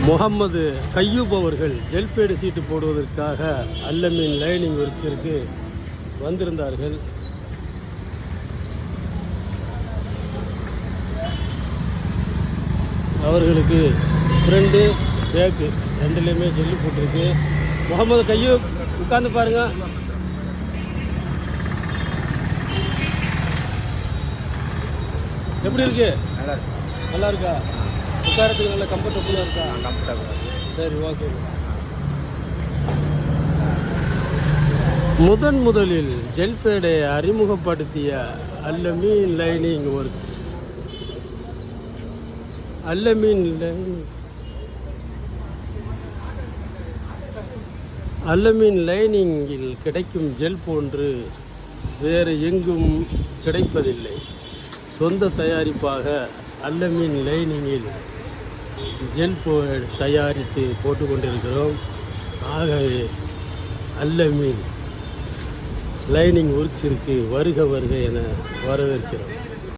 முகமது கையூப் அவர்கள் ஜெல்பேடு சீட்டு போடுவதற்காக அல்லமீன் லைனிங் ஒர்க்ஸிற்கு வந்திருந்தார்கள். அவர்களுக்கு ஃப்ரெண்டு பேக்கு ரெண்டுலேயுமே ஜெல்லு போட்டிருக்கு. முகமது கையூப் உட்கார்ந்து பாருங்க. எப்படி இருக்கு? நல்லா இருக்கா? உட்காரத்துக்கு நல்ல கம்ஃபர்டபுளாக இருக்கா? கம்ஃபர்டபுள். சரி, ஓகே. முதலில் ஜெல்பேடை அறிமுகப்படுத்திய அல்லமீன் லைனிங் ஒர்க்ஸ். அல்லமீன் லைனிங்கில் கிடைக்கும் ஜெல் போன்று வேறு எங்கும் கிடைப்பதில்லை. சொந்த தயாரிப்பாக அல்லமீன் லைனிங்கில் ஜெல் தயாரித்து போட்டு கொண்டிருக்கிறோம். ஆகவே அல்லமீன் லைனிங் ஒர்க்ஸிற்கு வருக என வரவேற்கிறோம்.